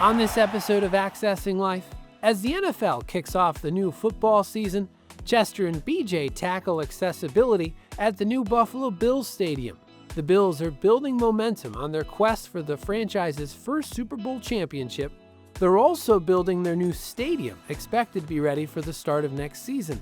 On this episode of Accessing Life, as the NFL kicks off the new football season, Chester and BJ tackle accessibility at the new Buffalo Bills Stadium. The Bills are building momentum on their quest for the franchise's first Super Bowl championship. They're also building their new stadium, expected to be ready for the start of next season.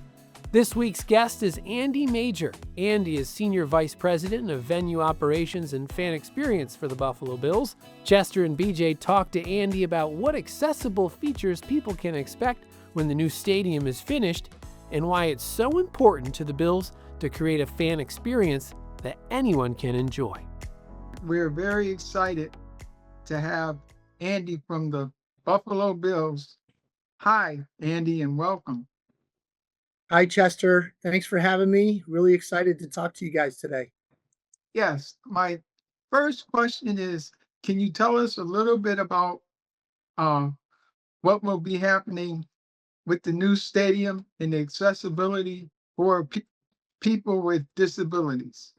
This week's guest is Andy Major. Andy is Senior Vice President of Venue Operations and Fan Experience for the Buffalo Bills. Chester and BJ talked to Andy about what accessible features people can expect when the new stadium is finished and why it's so important to the Bills to create a fan experience that anyone can enjoy. We're very excited to have Andy from the Buffalo Bills. Hi, Andy, and welcome. Hi, Chester. Thanks for having me. Really excited to talk to you guys today. Yes, my first question is, can you tell us a little bit about what will be happening with the new stadium and the accessibility for people with disabilities?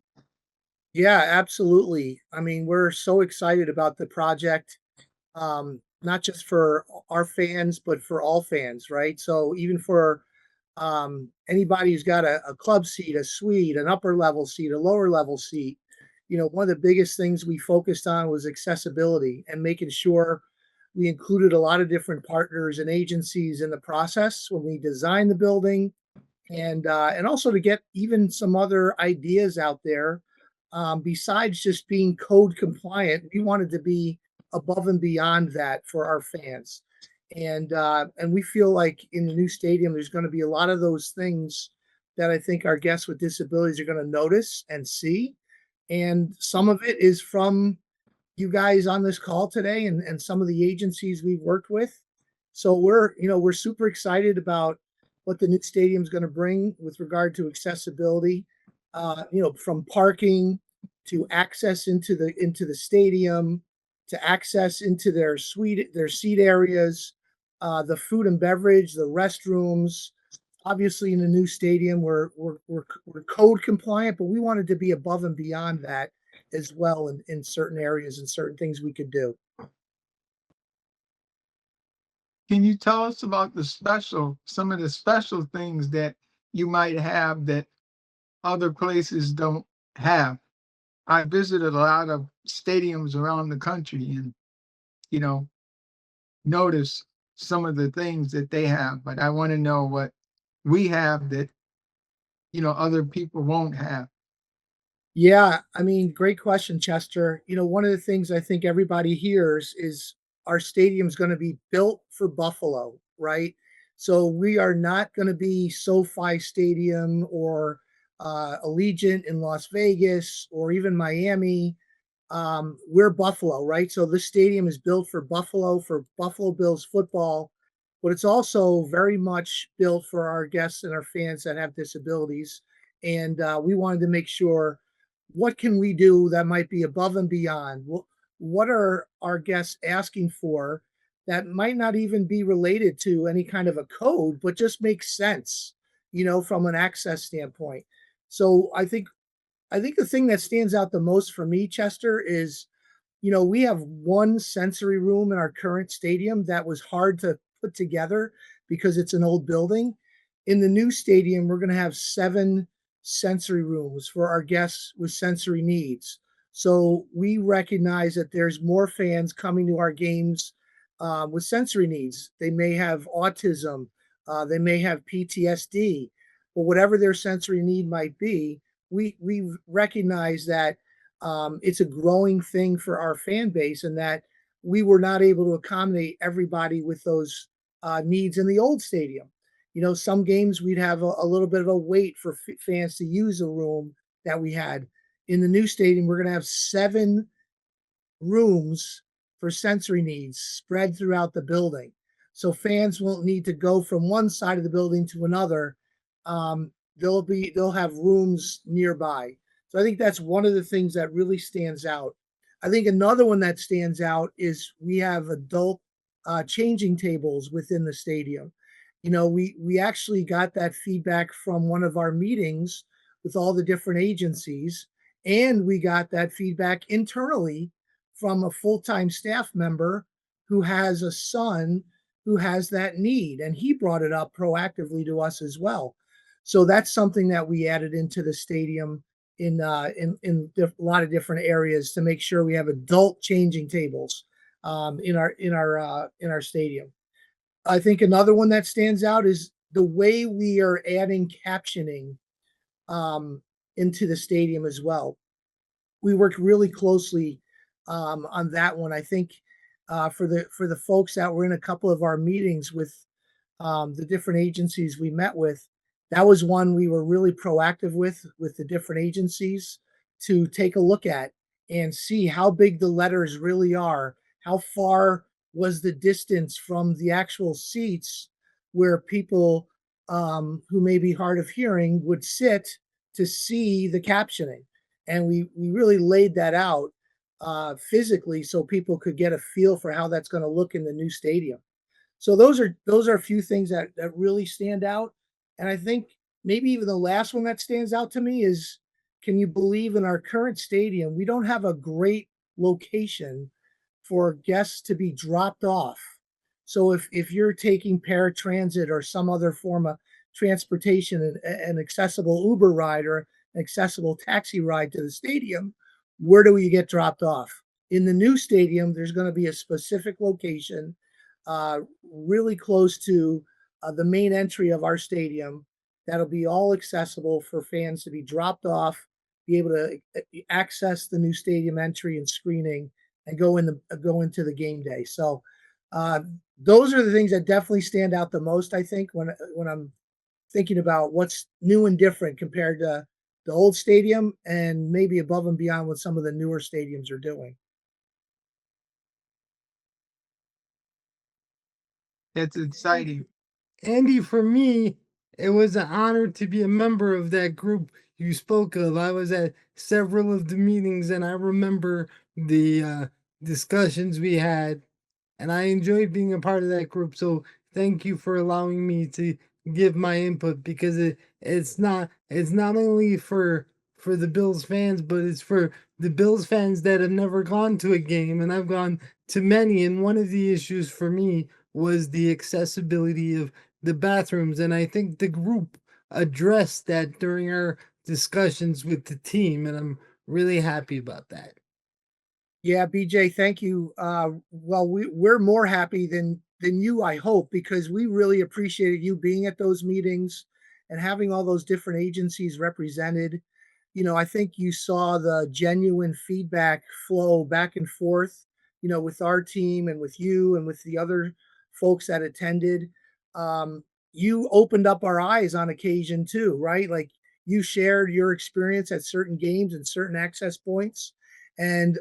Yeah, absolutely. I mean, we're so excited about the project, not just for our fans, but for all fans, right? So even for anybody who's got a club seat, a suite, an upper level seat, a lower level seat, one of the biggest things we focused on was accessibility and making sure we included a lot of different partners and agencies in the process when we designed the building, and also to get even some other ideas out there. Besides just being code compliant, we wanted to be above and beyond that for our fans. And we feel like in the new stadium, there's going to be a lot of those things that I think our guests with disabilities are going to notice and see. And some of it is from you guys on this call today and some of the agencies we've worked with. So we're super excited about what the new stadium is going to bring with regard to accessibility, from parking to access into the stadium, to access into their seat areas, the food and beverage, the restrooms. Obviously, in the new stadium, we're code compliant, but we wanted to be above and beyond that as well in certain areas and certain things we could do. Can you tell us about some of the special things that you might have that other places don't have? I visited a lot of stadiums around the country and, notice some of the things that they have, but I want to know what we have that, other people won't have. Yeah, I mean, great question, Chester. One of the things I think everybody hears is our stadium's going to be built for Buffalo, right? So we are not going to be SoFi Stadium or Allegiant in Las Vegas or even Miami. We're Buffalo, right? So this stadium is built for Buffalo Bills football, but it's also very much built for our guests and our fans that have disabilities. And we wanted to make sure, what can we do that might be above and beyond? What are our guests asking for that might not even be related to any kind of a code, but just makes sense, from an access standpoint. So I think the thing that stands out the most for me, Chester, is, we have one sensory room in our current stadium that was hard to put together because it's an old building. In the new stadium, we're going to have 7 sensory rooms for our guests with sensory needs. So we recognize that there's more fans coming to our games with sensory needs. They may have autism, they may have PTSD, or whatever their sensory need might be. We recognize that it's a growing thing for our fan base, and that we were not able to accommodate everybody with those needs in the old stadium. Some games we'd have a little bit of a wait for fans to use a room that we had. In the new stadium, we're going to have 7 rooms for sensory needs spread throughout the building. So fans won't need to go from one side of the building to another. They'll have rooms nearby. So I think that's one of the things that really stands out. I think another one that stands out is we have adult changing tables within the stadium. We actually got that feedback from one of our meetings with all the different agencies, and we got that feedback internally from a full-time staff member who has a son who has that need, and he brought it up proactively to us as well. So that's something that we added into the stadium in a lot of different areas to make sure we have adult changing tables in our stadium. I think another one that stands out is the way we are adding captioning um, into the stadium as well. We worked really closely on that one. I think for the folks that were in a couple of our meetings with the different agencies we met with, that was one we were really proactive with the different agencies to take a look at and see how big the letters really are, how far was the distance from the actual seats where people who may be hard of hearing would sit to see the captioning. And we really laid that out physically so people could get a feel for how that's going to look in the new stadium. So those are a few things that really stand out. And I think maybe even the last one that stands out to me is, can you believe in our current stadium, we don't have a great location for guests to be dropped off. So if you're taking paratransit or some other form of transportation, an accessible Uber ride or an accessible taxi ride to the stadium, where do we get dropped off? In the new stadium, there's going to be a specific location really close to the main entry of our stadium that'll be all accessible for fans to be dropped off, be able to access the new stadium entry and screening, and go into the game day. So uh, those are the things that definitely stand out the most. I think when I'm thinking about what's new and different compared to the old stadium, and maybe above and beyond what some of the newer stadiums are doing. It's exciting. Andy, for me, it was an honor to be a member of that group you spoke of. I was at several of the meetings and I remember the discussions we had, and I enjoyed being a part of that group. So thank you for allowing me to give my input because it's not only for the Bills fans, but it's for the Bills fans that have never gone to a game, and I've gone to many. And one of the issues for me was the accessibility of the bathrooms, and I think the group addressed that during our discussions with the team, and I'm really happy about that. Yeah, BJ, thank you. Well, we're more happy than you, I hope, because we really appreciated you being at those meetings and having all those different agencies represented. I think you saw the genuine feedback flow back and forth, with our team and with you and with the other folks that attended. You opened up our eyes on occasion too, right? Like you shared your experience at certain games and certain access points. And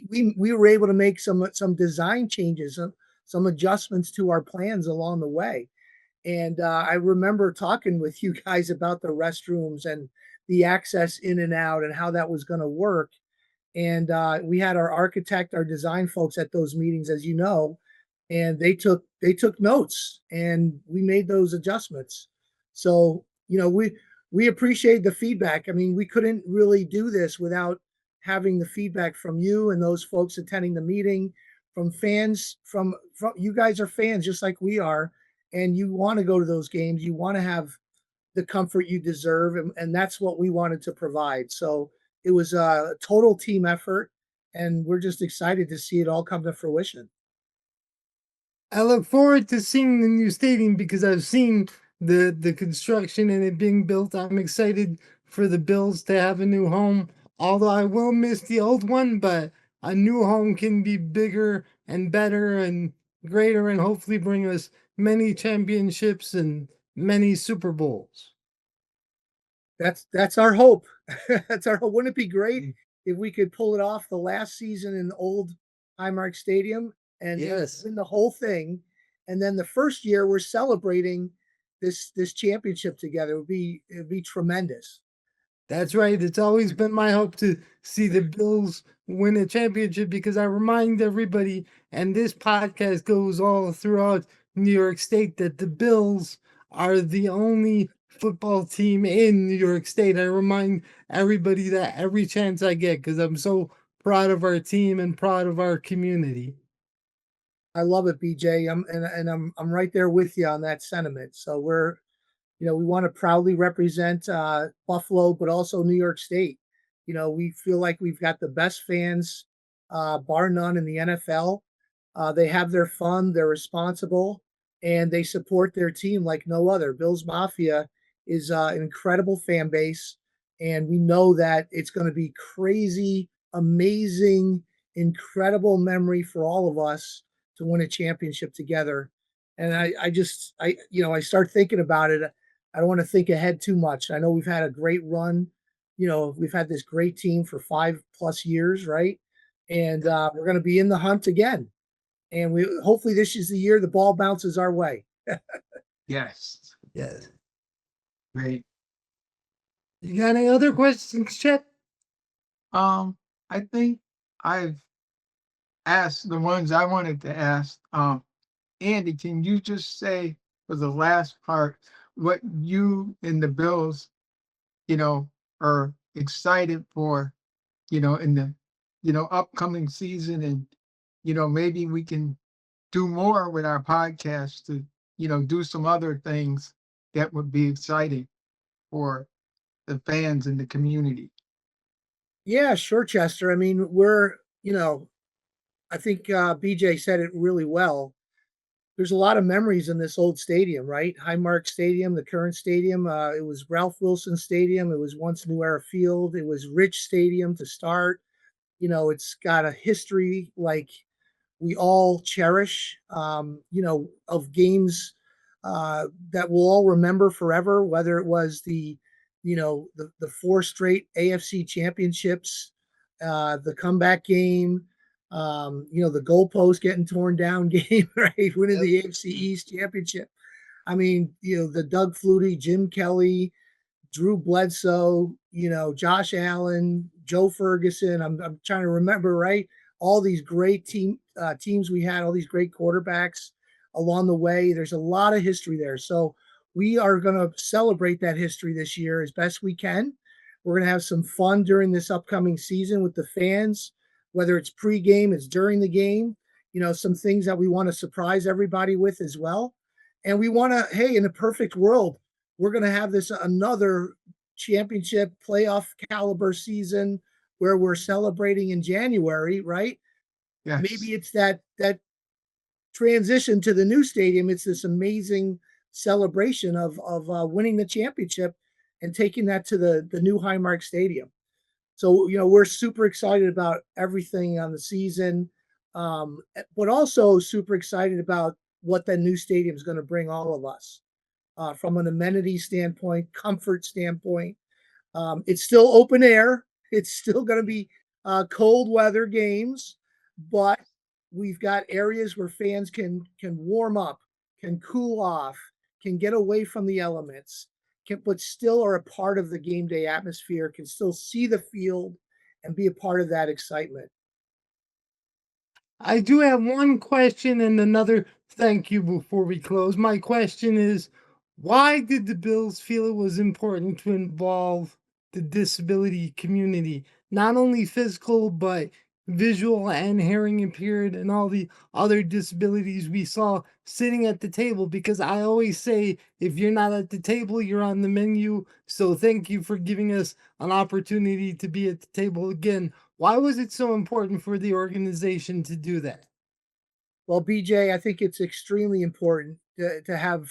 we were able to make some design changes, some adjustments to our plans along the way. And I remember talking with you guys about the restrooms and the access in and out and how that was going to work. And we had our architect, our design folks at those meetings, as you know, and they took notes and we made those adjustments. So we appreciate the feedback. I mean, we couldn't really do this without having the feedback from you and those folks attending the meeting, from fans, from you guys are fans just like we are, and you want to go to those games. You want to have the comfort you deserve, and that's what we wanted to provide. So it was a total team effort, and we're just excited to see it all come to fruition. I look forward to seeing the new stadium because I've seen the construction and it being built. I'm excited for the Bills to have a new home. Although I will miss the old one, but a new home can be bigger and better and greater and hopefully bring us many championships and many Super Bowls. That's our hope. That's our hope. Wouldn't it be great if we could pull it off the last season in the old Highmark Stadium and Yes. win the whole thing, and then the first year we're celebrating this championship together. It'd be tremendous. That's right. It's always been my hope to see the Bills win a championship because I remind everybody, and this podcast goes all throughout New York State, that the Bills are the only football team in New York State. I remind everybody that every chance I get because I'm so proud of our team and proud of our community. I love it, BJ. I'm right there with you on that sentiment. So we want to proudly represent Buffalo, but also New York State. We feel like we've got the best fans, bar none, in the NFL. They have their fun, they're responsible, and they support their team like no other. Bills Mafia is an incredible fan base, and we know that it's going to be crazy, amazing, incredible memory for all of us to win a championship together. And I start thinking about it. I don't want to think ahead too much. I know we've had a great run. We've had this great team for 5+ years, right? And we're going to be in the hunt again. And we hopefully this is the year the ball bounces our way. Yes. Yes. Great. You got any other questions, Chet? I think I've asked the ones I wanted to ask. Andy, can you just say for the last part what you and the Bills, are excited for, in the, upcoming season, and, maybe we can do more with our podcast to, do some other things that would be exciting for the fans and the community. Yeah, sure, Chester. I mean, I think BJ said it really well. There's a lot of memories in this old stadium, right? Highmark Stadium, the current stadium. It was Ralph Wilson Stadium. It was once New Era Field. It was Rich Stadium to start. It's got a history like we all cherish, of games that we'll all remember forever, whether it was the 4 straight AFC championships, the comeback game, the goalpost getting torn down game, right? Winning the AFC East championship. I mean, the Doug Flutie, Jim Kelly, Drew Bledsoe, Josh Allen, Joe Ferguson. I'm trying to remember, right? All these great teams we had, all these great quarterbacks along the way. There's a lot of history there. So we are going to celebrate that history this year as best we can. We're going to have some fun during this upcoming season with the fans, whether it's pregame, it's during the game, some things that we want to surprise everybody with as well. And we want to, hey, in a perfect world, we're going to have this another championship playoff caliber season where we're celebrating in January, right? Yes. Maybe it's that transition to the new stadium. It's this amazing celebration of winning the championship and taking that to the new Highmark Stadium. So we're super excited about everything on the season, but also super excited about what that new stadium is going to bring all of us. From an amenity standpoint, comfort standpoint. It's still open air. It's still going to be cold weather games, but we've got areas where fans can warm up, can cool off, can get away from the elements, but still are a part of the game day atmosphere, can still see the field and be a part of that excitement. I do have one question and another thank you before we close. My question is, why did the Bills feel it was important to involve the disability community? Not only physical, but visual and hearing impaired and all the other disabilities we saw sitting at the table. Because I always say, if you're not at the table, you're on the menu. So thank you for giving us an opportunity to be at the table again. Why was it so important for the organization to do that? Well, BJ, I think it's extremely important to have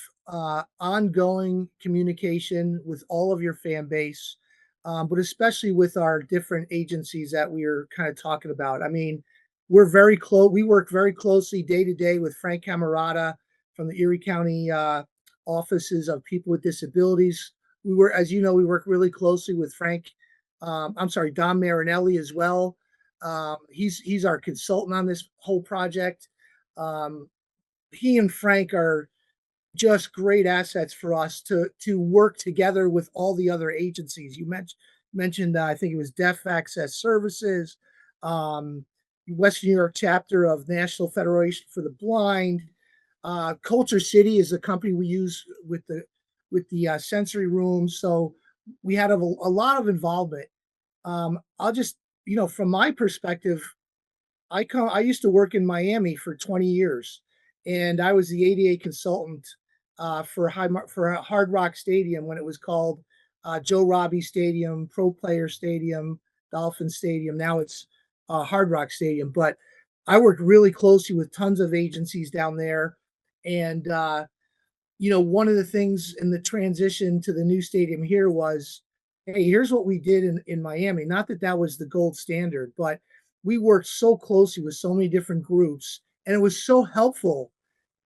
ongoing communication with all of your fan base, but especially with our different agencies that we are kind of talking about. I mean, we're very close. We work very closely day to day with Frank Camerata from the Erie County offices of people with disabilities. As you know, we work really closely with Frank. Don Marinelli as well. He's our consultant on this whole project. He and Frank are just great assets for us to work together with all the other agencies. You mentioned I think it was Deaf Access Services, Western New York chapter of National Federation for the Blind. Culture City is a company we use with the sensory rooms. So we had a lot of involvement. I'll just, from my perspective, I used to work in Miami for 20 years, and I was the ADA consultant for Hard Rock Stadium when it was called Joe Robbie Stadium, Pro Player Stadium, Dolphin Stadium. Now it's Hard Rock Stadium. But I worked really closely with tons of agencies down there, and one of the things in the transition to the new stadium here was, hey, here's what we did in Miami. Not that that was the gold standard, but we worked so closely with so many different groups, and it was so helpful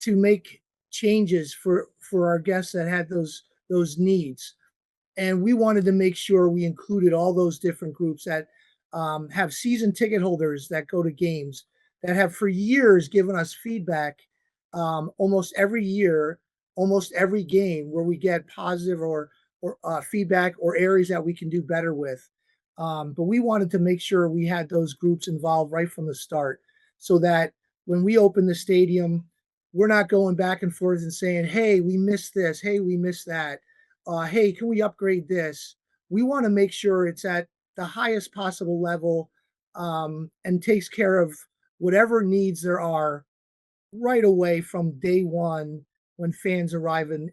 to make changes for our guests that had those needs. And we wanted to make sure we included all those different groups that have season ticket holders that go to games, that have for years given us feedback almost every year, almost every game, where we get positive or feedback or areas that we can do better with. But we wanted to make sure we had those groups involved right from the start, so that when we open the stadium, we're not going back and forth and saying, hey, we missed this, hey, we missed that, hey, can we upgrade this? We want to make sure it's at the highest possible level, and takes care of whatever needs there are right away from day one when fans arrive and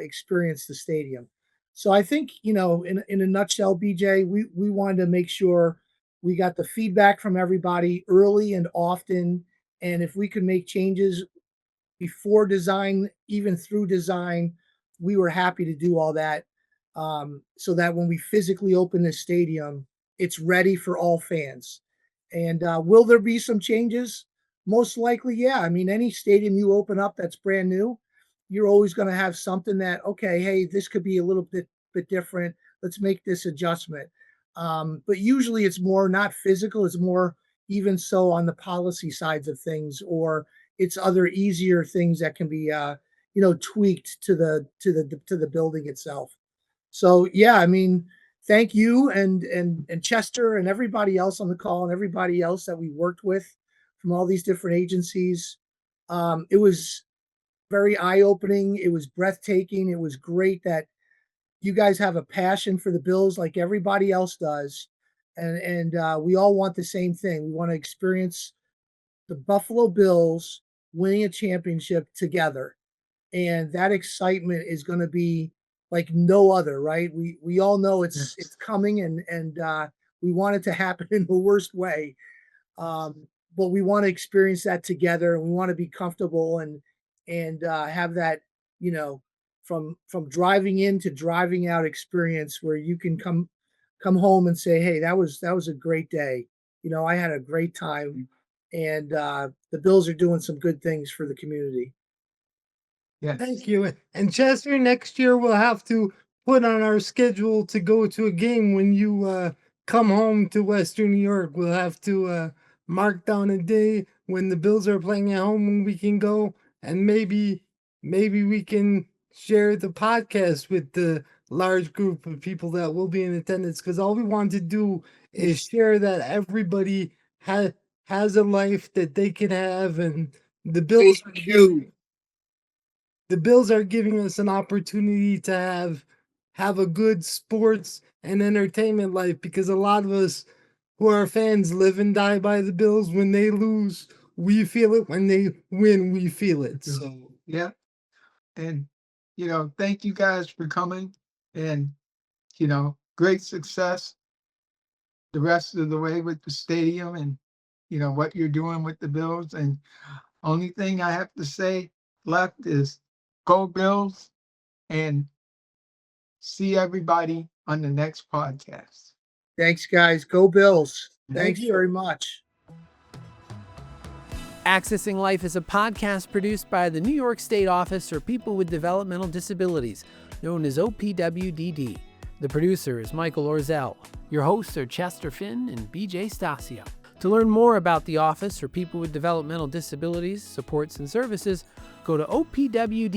experience the stadium. So I think, in a nutshell, BJ, we wanted to make sure we got the feedback from everybody early and often. And if we could make changes before design, even through design, we were happy to do all that, so that when we physically open this stadium, it's ready for all fans. And will there be some changes? Most likely, yeah. I mean, any stadium you open up that's brand new, you're always going to have something that, okay, hey, this could be a little bit different. Let's make this adjustment. But usually it's more not physical, it's more even so on the policy sides of things, or it's other easier things that can be tweaked to the building itself. So yeah, I mean, thank you and Chester and everybody else on the call and everybody else that we worked with from all these different agencies. It was very eye-opening. It was breathtaking. It was great that you guys have a passion for the Bills like everybody else does. And we all want the same thing. We want to experience the Buffalo Bills winning a championship together. And that excitement is going to be like no other, right? We all know it's coming, and we want it to happen in the worst way. But we want to experience that together, and we want to be comfortable and have that, from driving in to driving out experience where you can come home and say, hey, that was a great day. I had a great time, and the Bills are doing some good things for the community. Yes. Thank you. And Chester, next year we'll have to put on our schedule to go to a game when you come home to Western New York. We'll have to mark down a day when the Bills are playing at home when we can go, and maybe we can share the podcast with the large group of people that will be in attendance, because all we want to do is share that everybody has a life that they can have, and the Bills are giving us an opportunity to have a good sports and entertainment life, because a lot of us who are fans live and die by the Bills. When they lose, we feel it. When they win, we feel it. So yeah. And thank you guys for coming, and great success the rest of the way with the stadium, and what you're doing with the Bills. And only thing I have to say left is go Bills, and see everybody on the next podcast. Thanks, guys. Go Bills. Thanks you. very much. Accessing Life is a podcast produced by the New York State Office for People with Developmental Disabilities, known as OPWDD. The producer is Michael Orzel. Your hosts are Chester Finn and BJ Stasio. To learn more about the Office for People with Developmental Disabilities, supports and services, go to opwdd.ny.gov.